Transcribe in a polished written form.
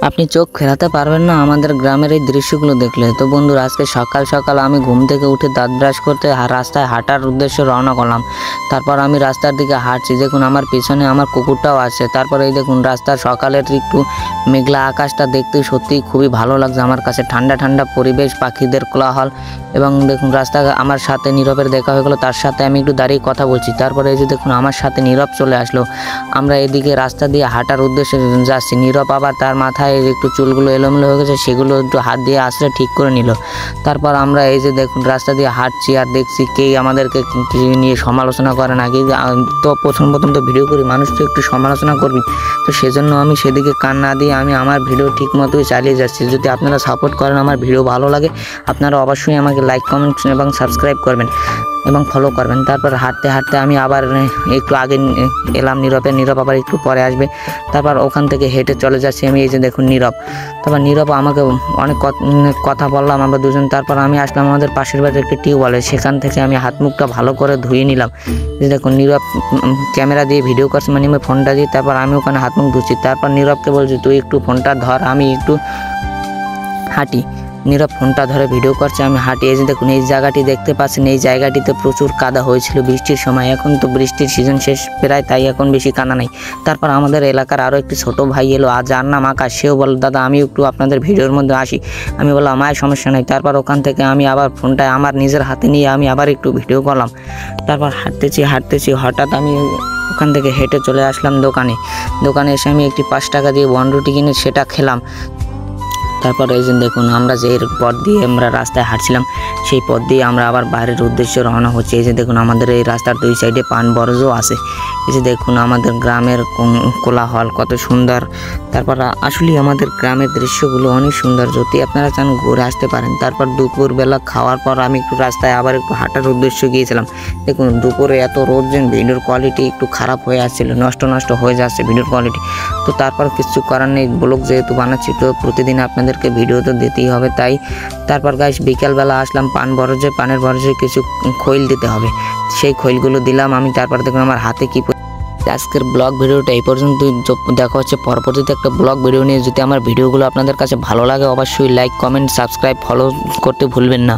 আপনি চোখ ফেরাতে পারবেন না আমাদের গ্রামের এই দৃশ্যগুলো দেখলে। তো বন্ধুরা, আজকে সকাল সকাল আমি ঘুম থেকে উঠে দাঁত ব্রাশ করতে রাস্তায় হাঁটার উদ্দেশ্যে রওনা করলাম। তারপর আমি রাস্তার দিকে হাঁটছি, দেখুন আমার পিছনে আমার কুকুরটাও আছে। তারপর এই দেখুন রাস্তার সকালের একটু মেঘলা আকাশটা দেখতে সত্যিই খুবই ভালো লাগছে আমার কাছে। ঠান্ডা ঠান্ডা পরিবেশ, পাখিদের কোলাহল, এবং দেখুন রাস্তা আমার সাথে নীরবের দেখা হয়ে গেলো। তার সাথে আমি একটু দাঁড়িয়ে কথা বলছি। তারপরে এই যে দেখুন আমার সাথে নীরব চলে আসলো। আমরা এদিকে রাস্তা দিয়ে হাঁটার উদ্দেশ্যে যাচ্ছি। নীরব আবার তার মাথায় একটু চুলগুলো এলোমেলো হয়ে গেছে, সেগুলো একটু হাত দিয়ে আঁচড়ে ঠিক করে নিল। তারপর আমরা এই যে দেখুন রাস্তা দিয়ে হাঁটছি আর দেখছি কেই আমাদেরকে নিয়ে সমালোচনা করে নাকি। তো প্রথম তো ভিডিও করি, মানুষ তো একটু সমালোচনা করবি, তো সেজন্য আমি সেদিকে কান না দিয়ে আমি আমার ভিডিও ঠিক মতোই চালিয়ে যাচ্ছি। যদি আপনারা সাপোর্ট করেন, আমার ভিডিও ভালো লাগে, আপনারা অবশ্যই আমাকে লাইক, কমেন্ট এবং সাবস্ক্রাইব করবেন এবং ফলো করবেন। তারপর হাঁটতে হাঁটতে আমি আবার একটু আগে এলাম নীরব আবার একটু পরে আসবে। তারপর ওখান থেকে হেঁটে চলে যাচ্ছি আমি। এই যে দেখুন নীরব, তারপর নীরব আমাকে অনেক কথা বললাম আমরা দুজন। তারপর আমি আসলাম আমাদের পাশের বাড়ির একটি টিউবওয়েলে, সেখান থেকে আমি হাত মুখটা ভালো করে ধুয়ে নিলাম। যে দেখুন নীরব ক্যামেরা দিয়ে ভিডিও করছে, মানে আমি ফোনটা দিই। তারপর আমি ওখানে হাত মুখ ধুচ্ছি। তারপর নীরবকে বলছি তুই একটু ফোনটা ধর, আমি একটু হাঁটি। নীরব ফোনটা ধরে ভিডিও করছে, আমি হাঁটি। এই যে দেখুন এই জায়গাটি দেখতে পাচ্ছেন, এই জায়গাটিতে প্রচুর কাদা হয়েছিল বৃষ্টির সময়। এখন তো বৃষ্টির সিজন শেষ প্রায়, তাই এখন বেশি কাদা নেই। তারপর আমাদের এলাকার আরও একটি ছোট ভাই এলো, যার নাম আকাশ। সেও বলল দাদা আমি একটু আপনাদের ভিডিওর মধ্যে আসি। আমি বললাম আমার সমস্যা নেই। তারপর ওখান থেকে আমি আবার ফোনটা আমার নিজের হাতে নিয়ে আমি আবার একটু ভিডিও করলাম। তারপর হাঁটতেছি হঠাৎ আমি ওখান থেকে হেঁটে চলে আসলাম দোকানে এসে আমি একটি 5 টাকা দিয়ে বনরুটি কিনে সেটা খেলাম। তারপর এই যে দেখুন আমরা যে পথ দিয়ে আমরা রাস্তায় হাঁটছিলাম, সেই পথ দিয়ে আমরা আবার বাইরের উদ্দেশ্যে রওনা হচ্ছি। এই যে দেখুন আমাদের এই রাস্তার 2 সাইডে পান বরজও আছে। এই যে দেখুন আমাদের গ্রামের কোলাহল কত সুন্দর। তারপর আসলে আমাদের গ্রামের দৃশ্যগুলো অনেক সুন্দর, যদি আপনারা চান ঘুরে আসতে পারেন। তারপর দুপুরবেলা খাওয়ার পর আমি একটু রাস্তায় আবার একটু হাঁটার উদ্দেশ্যে গিয়েছিলাম। দেখুন দুপুরে এত রোদ যে ভিডিওর কোয়ালিটি একটু খারাপ হয়ে আসছিল, নষ্ট হয়ে যাচ্ছে ভিডিওর কোয়ালিটি। তো তারপর কিছু করার নেই, ব্লগ যেহেতু বানাচ্ছি তো প্রতিদিন আপনাদেরকে ভিডিও তো দিতেই হবে। তাই তারপর গাইস বিকালবেলা আসলাম পানের বরজে কিছু খৈল দিতে হবে, সেই খৈলগুলো দিলাম আমি। তারপর দেখুন আমার হাতে কি। আজকের ব্লগ ভিডিওটা এই পর্যন্ত, দেখা হচ্ছে পরবর্তীতে একটা ব্লগ ভিডিও নিয়ে। যদি আমার ভিডিওগুলো আপনাদের কাছে ভালো লাগে অবশ্যই লাইক, কমেন্ট, সাবস্ক্রাইব, ফলো করতে ভুলবেন না।